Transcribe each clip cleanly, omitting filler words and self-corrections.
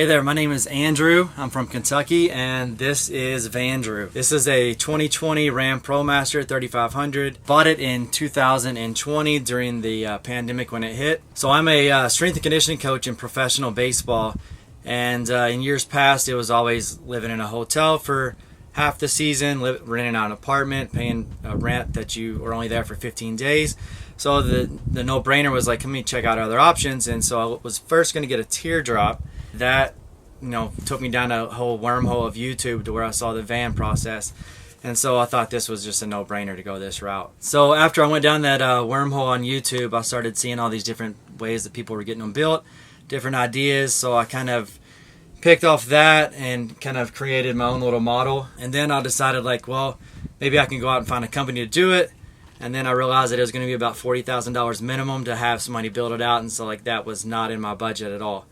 Hey there, my name is Andrew. I'm from Kentucky, and this is Vandrew. This is a 2020 Ram ProMaster 3500. Bought it in 2020 during the pandemic when it hit. So I'm a strength and conditioning coach in professional baseball, and in years past it was always living in a hotel for half the season, renting out an apartment, paying a rent that you were only there for 15 days. So the no-brainer was like, let me check out other options. And so I was first going to get a teardrop. That, took me down a whole wormhole of YouTube to where I saw the van process. And so I thought this was just a no-brainer to go this route. So after I went down that wormhole on YouTube, I started seeing all these different ways that people were getting them built, different ideas. So I kind of picked off that and kind of created my own little model. And then I decided well, maybe I can go out and find a company to do it. And then I realized that it was going to be about $40,000 minimum to have somebody build it out. And so that was not in my budget at all.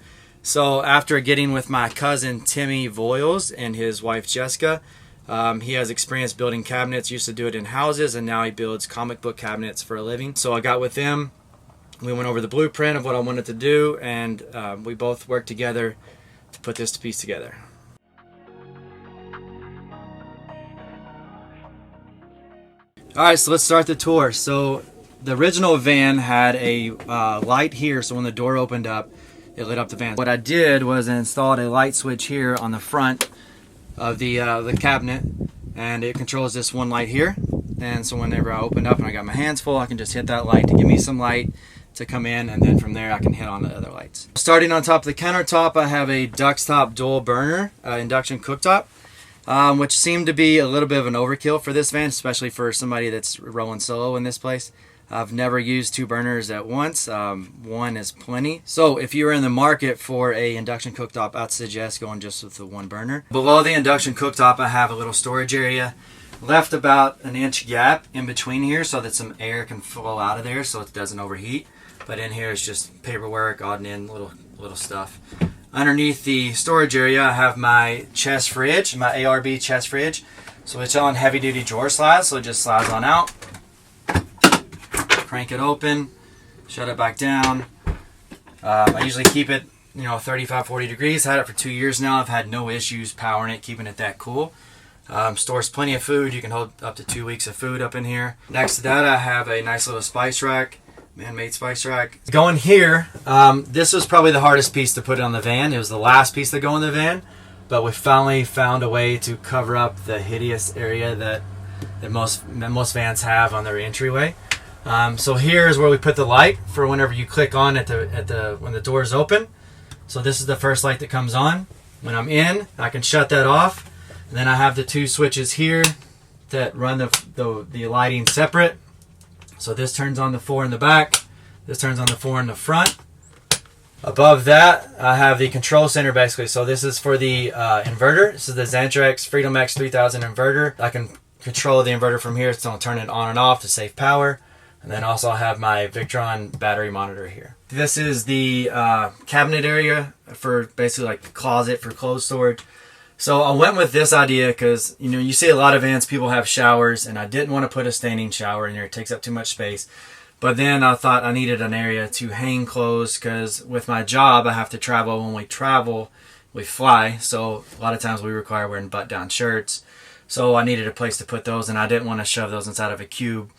So after getting with my cousin Timmy Voiles and his wife Jessica, he has experience building cabinets, used to do it in houses, and now he builds comic book cabinets for a living. So I got with them, we went over the blueprint of what I wanted to do, and we both worked together to put this piece together. Alright, so let's start the tour. So the original van had a light here, so when the door opened up, it lit up the van. What I did was installed a light switch here on the front of the cabinet, and it controls this one light here. And so whenever I open up and I got my hands full, I can just hit that light to give me some light to come in, and then from there I can hit on the other lights. Starting on top of the countertop, I have a Duxtop dual burner induction cooktop, which seemed to be a little bit of an overkill for this van, especially for somebody that's rolling solo in this place. I've never used two burners at once. One is plenty. So if you're in the market for a induction cooktop, I'd suggest going just with the one burner. Below the induction cooktop, I have a little storage area. Left about an inch gap in between here so that some air can flow out of there so it doesn't overheat. But in here is just paperwork, odd and end, little stuff. Underneath the storage area, I have my chest fridge, my ARB chest fridge. So it's on heavy duty drawer slides, so it just slides on out. Crank it open, shut it back down. I usually keep it 35-40 degrees. Had it for 2 years now. I've had no issues powering it, keeping it that cool. Stores plenty of food. You can hold up to 2 weeks of food up in here. Next to that, I have a nice little spice rack, man-made spice rack. Going here, this was probably the hardest piece to put on the van. It was the last piece to go in the van, but we finally found a way to cover up the hideous area that most vans have on their entryway. So here is where we put the light for whenever you click on when the door is open. So this is the first light that comes on. When I'm in, I can shut that off. And then I have the two switches here that run the lighting separate. So this turns on the 4 in the back. This turns on the 4 in the front. Above that, I have the control center basically. So this is for the inverter. This is the Xantrex Freedom X 3000 inverter. I can control the inverter from here, so I'll turn it on and off to save power. And then also I have my Victron battery monitor here. This is the cabinet area for basically like the closet for clothes storage. So I went with this idea because you see a lot of vans, people have showers, and I didn't want to put a standing shower in there. It takes up too much space. But then I thought I needed an area to hang clothes because with my job I have to travel. When we travel, we fly. So a lot of times we require wearing button-down shirts. So I needed a place to put those, and I didn't want to shove those inside of a cube.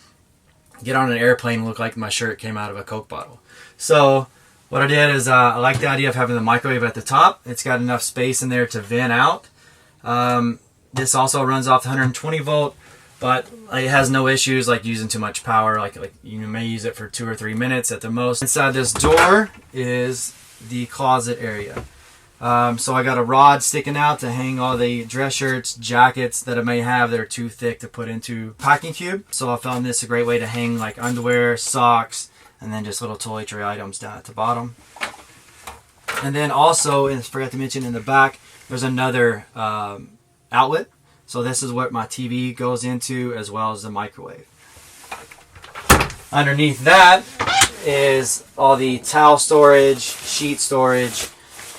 Get on an airplane and look like my shirt came out of a Coke bottle. So what I did is I like the idea of having the microwave at the top. It's got enough space in there to vent out. This also runs off the 120 volt, but it has no issues like using too much power. Like you may use it for 2 or 3 minutes at the most. Inside this door is the closet area. So I got a rod sticking out to hang all the dress shirts, jackets that I may have that are too thick to put into packing cube. So I found this a great way to hang like underwear, socks, and then just little toiletry items down at the bottom. And then also, and I forgot to mention, in the back, there's another outlet. So this is what my TV goes into, as well as the microwave. Underneath that is all the towel storage, sheet storage,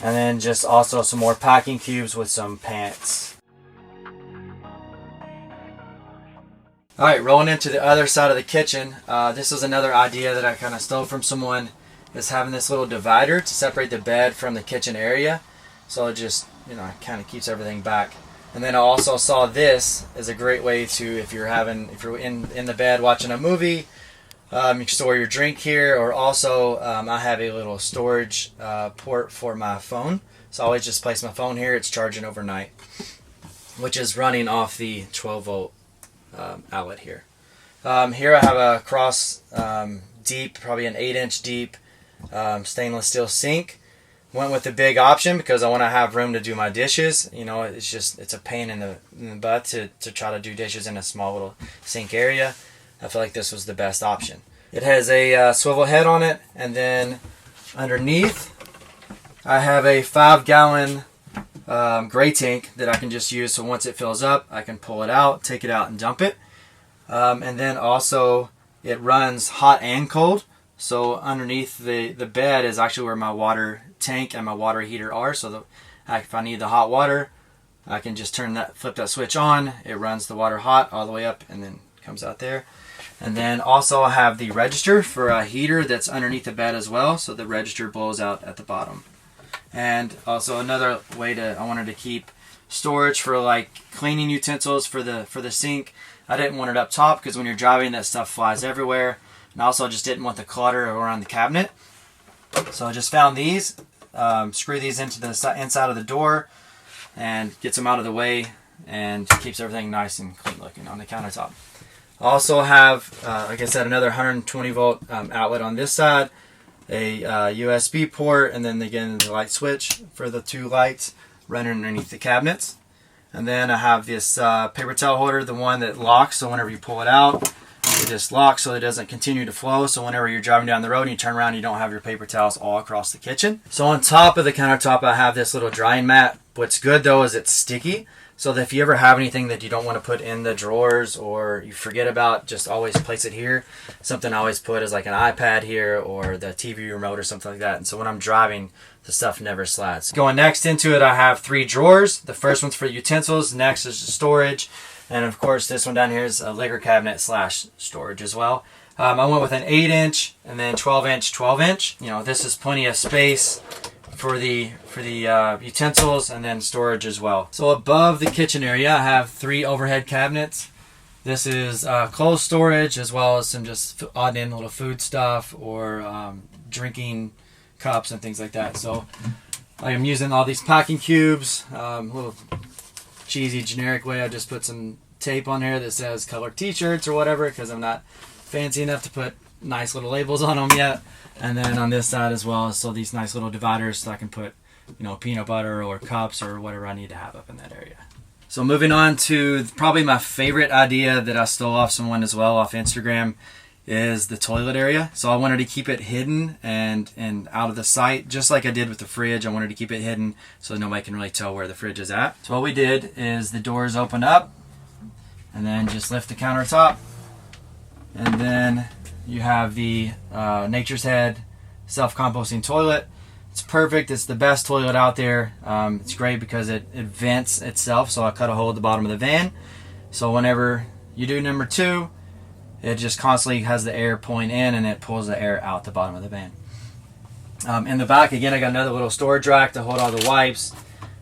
and then just also some more packing cubes with some pants. Alright, rolling into the other side of the kitchen. This is another idea that I kind of stole from someone, is having this little divider to separate the bed from the kitchen area. so it just, you know, kind of keeps everything back. And then I also saw this as a great way to, if you're in the bed watching a movie, you can store your drink here. Or also, I have a little storage port for my phone, so I always just place my phone here. It's charging overnight, which is running off the 12 volt outlet here. Here I have a cross deep, probably an 8-inch deep stainless steel sink. Went with the big option because I want to have room to do my dishes. You know, it's a pain in the butt to try to do dishes in a small little sink area. I feel like this was the best option. It has a swivel head on it, and then underneath I have a 5-gallon gray tank that I can just use. So once it fills up, I can pull it out, take it out, and dump it. And then also it runs hot and cold. So underneath the bed is actually where my water tank and my water heater are. So if I need the hot water, I can just flip that switch on. It runs the water hot all the way up and then comes out there. And then also I have the register for a heater that's underneath the bed as well. So the register blows out at the bottom. And also another way I wanted to keep storage for like cleaning utensils for the sink. I didn't want it up top because when you're driving, that stuff flies everywhere. And also just didn't want the clutter around the cabinet. So I just found these, screw these into the inside of the door and gets them out of the way and keeps everything nice and clean looking on the countertop. I also have, like I said, another 120 volt outlet on this side, a USB port, and then again the light switch for the 2 lights running underneath the cabinets. And then I have this paper towel holder, the one that locks, so whenever you pull it out, it just locks so it doesn't continue to flow. So whenever you're driving down the road and you turn around, you don't have your paper towels all across the kitchen. So on top of the countertop, I have this little drying mat. What's good though is it's sticky. So that if you ever have anything that you don't want to put in the drawers or you forget about, just always place it here. Something I always put is like an iPad here or the TV remote or something like that. And so when I'm driving, the stuff never slats. Going next into it, I have 3 drawers. The first one's for utensils. Next is the storage. And of course, this one down here is a liquor cabinet / storage as well. I went with an 8-inch and then 12-inch, 12-inch. You know, this is plenty of space for the utensils and then storage as well. So above the kitchen area, I have 3 overhead cabinets. This is clothes storage as well as some just odd in little food stuff or drinking cups and things like that. So I am using all these packing cubes, little cheesy generic way. I just put some tape on here that says colored t-shirts or whatever because I'm not fancy enough to put nice little labels on them yet. And then on this side as well, so these nice little dividers so I can put, you know, peanut butter or cups or whatever I need to have up in that area. So moving on to probably my favorite idea that I stole off someone as well off Instagram is the toilet area. So I wanted to keep it hidden and out of the sight, just like I did with the fridge. I wanted to keep it hidden so nobody can really tell where the fridge is at. So what we did is the doors open up and then just lift the countertop, and then you have the Nature's Head self-composting toilet. It's perfect. It's the best toilet out there. It's great because it vents itself. So I cut a hole at the bottom of the van. So whenever you do number 2, it just constantly has the air pulling in and it pulls the air out the bottom of the van. In the back, again, I got another little storage rack to hold all the wipes,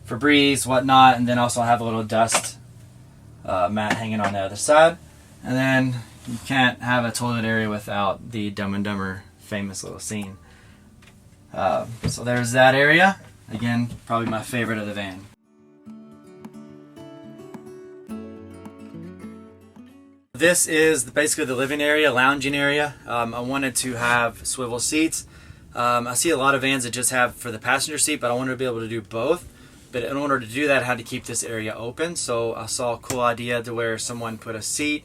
Febreze, whatnot, and then also have a little dust mat hanging on the other side. And then you can't have a toilet area without the Dumb and Dumber famous little scene. So there's that area. Again, probably my favorite of the van. This is basically the living area, lounging area. I wanted to have swivel seats. I see a lot of vans that just have for the passenger seat, but I wanted to be able to do both. But in order to do that, I had to keep this area open. So I saw a cool idea to where someone put a seat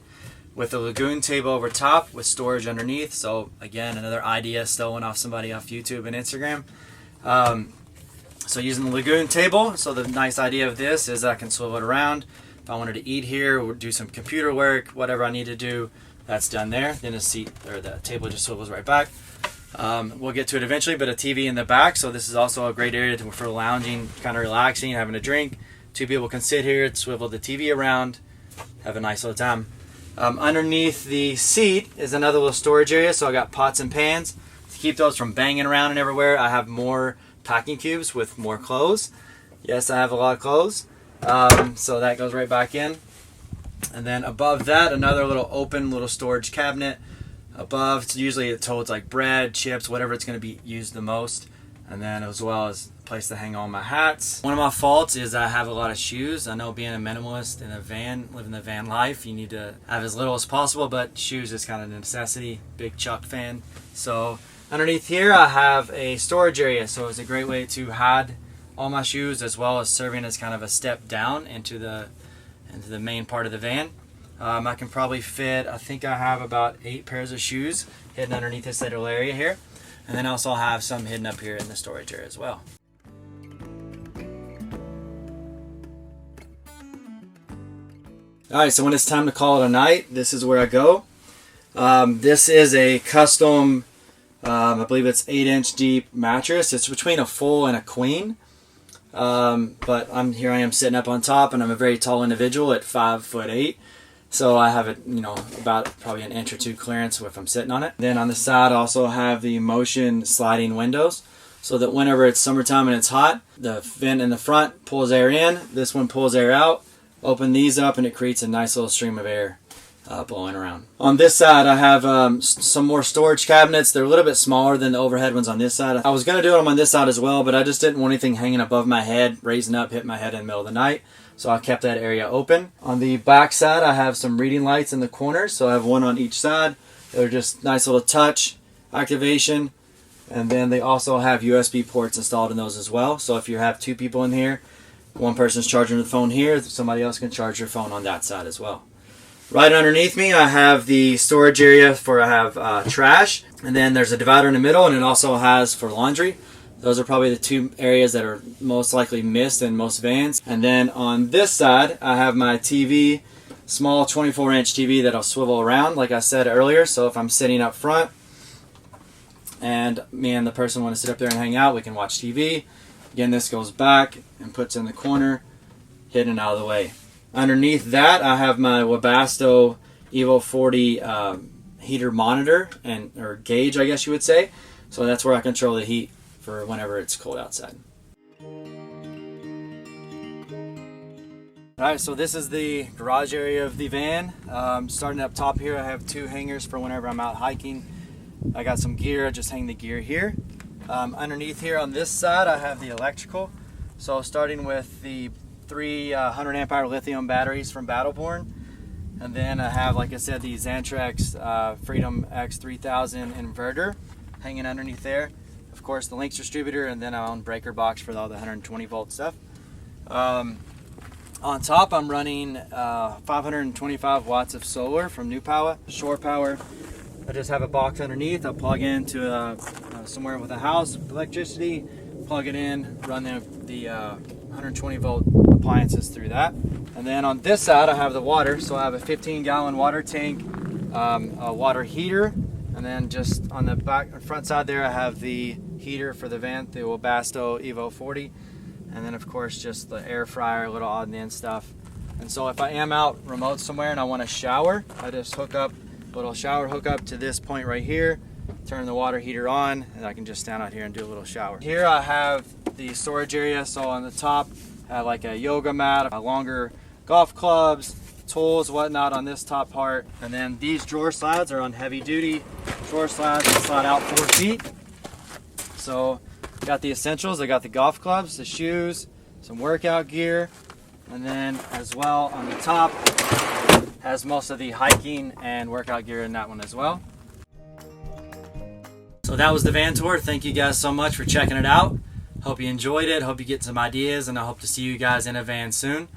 with a lagoon table over top with storage underneath. So again, another idea stolen off somebody off YouTube and Instagram. So using the lagoon table, so the nice idea of this is I can swivel it around. If I wanted to eat here or do some computer work, whatever I need to do, that's done there. Then the seat or the table just swivels right back. We'll get to it eventually, but a TV in the back. So this is also a great area for lounging, kind of relaxing, having a drink. 2 people can sit here, swivel the TV around, have a nice little time. Underneath the seat is another little storage area. So I got pots and pans to keep those from banging around and everywhere. I have more packing cubes with more clothes. Yes, I have a lot of clothes. So that goes right back in. And then above that, another little open little storage cabinet. Above, it's usually it holds like bread, chips, whatever it's going to be used the most. And then as well as a place to hang all my hats. One of my faults is I have a lot of shoes. I know being a minimalist in a van, living the van life, you need to have as little as possible, but shoes is kind of a necessity. Big Chuck fan. So underneath here I have a storage area, so it's a great way to hide all my shoes, as well as serving as kind of a step down into the main part of the van. I can probably fit, I think I have about 8 pairs of shoes hidden underneath this little area here. And then also have some hidden up here in the storage area as well. Alright, so when it's time to call it a night, this is where I go. This is a custom, I believe it's 8-inch deep mattress. It's between a full and a queen. But here I am sitting up on top, and I'm a very tall individual at 5'8". So I have it, you know, about probably an inch or two clearance if I'm sitting on it. Then on the side I also have the motion sliding windows, so that whenever it's summertime and it's hot, the vent in the front pulls air in, this one pulls air out. Open these up and it creates a nice little stream of air blowing around. On this side I have some more storage cabinets. They're a little bit smaller than the overhead ones on this side. I was going to do them on this side as well, but I just didn't want anything hanging above my head, raising up, hitting my head in the middle of the night. So I kept that area open. On the back side I have some reading lights in the corners, so I have one on each side. They're just nice little touch activation, and then they also have USB ports installed in those as well. So if you have 2 people in here, one person's charging the phone here, somebody else can charge your phone on that side as well. Right underneath me I have the storage area for I have trash, and then there's a divider in the middle, and it also has for laundry. Those are probably the 2 areas that are most likely missed in most vans. And then on this side I have my TV, small 24-inch TV that'll swivel around like I said earlier. So if I'm sitting up front and me and the person want to sit up there and hang out, we can watch TV. Again, this goes back and puts in the corner, hidden out of the way. Underneath that I have my Webasto Evo 40 heater monitor, or gauge I guess you would say. So that's where I control the heat for whenever it's cold outside. Alright, so this is the garage area of the van. Starting up top here I have 2 hangers for whenever I'm out hiking. I got some gear, I just hang the gear here. Underneath here on this side I have the electrical. So starting with the 300 amp hour lithium batteries from Battleborn. And then I have, like I said, the Xantrex Freedom X3000 inverter hanging underneath there. Of course, the Lynx distributor, and then our own breaker box for all the 120 volt stuff. On top, I'm running 525 watts of solar from New Power, shore power. I just have a box underneath. I'll plug into somewhere with a house, electricity, plug it in, run the 120 volt appliances through that. And then on this side, I have the water. So I have a 15-gallon water tank, a water heater, and then just on the front side there, I have the heater for the van, the Webasto Evo 40, and then of course just the air fryer, a little odd and end stuff. And so if I am out remote somewhere and I want to shower, I just hook up a little shower hookup to this point right here, turn the water heater on, and I can just stand out here and do a little shower. Here I have the storage area. So on the top I have like a yoga mat, longer golf clubs, tools, whatnot on this top part. And then these drawer slides are on heavy duty drawer slides that slide out 4 feet. So got the essentials. I got the golf clubs, the shoes, some workout gear, and then as well on the top has most of the hiking and workout gear in that one as well. So that was the van tour. Thank you guys so much for checking it out. Hope you enjoyed it. Hope you get some ideas, and I hope to see you guys in a van soon.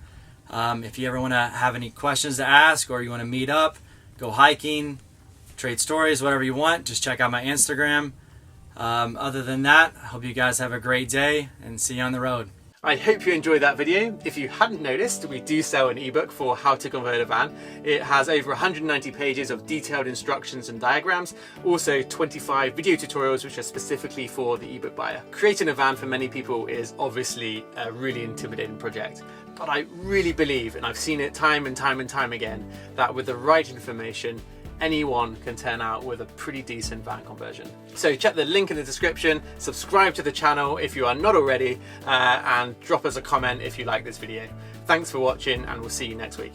If you ever want to have any questions to ask, or you want to meet up, go hiking, trade stories, whatever you want, just check out my Instagram. Other than that, I hope you guys have a great day, and see you on the road. I hope you enjoyed that video. If you hadn't noticed, we do sell an ebook for how to convert a van. It has over 190 pages of detailed instructions and diagrams, also 25 video tutorials which are specifically for the ebook buyer. Creating a van for many people is obviously a really intimidating project, but I really believe, and I've seen it time and time and time again, that with the right information, anyone can turn out with a pretty decent van conversion. So check the link in the description, subscribe to the channel if you are not already, and drop us a comment if you like this video. Thanks for watching, and we'll see you next week.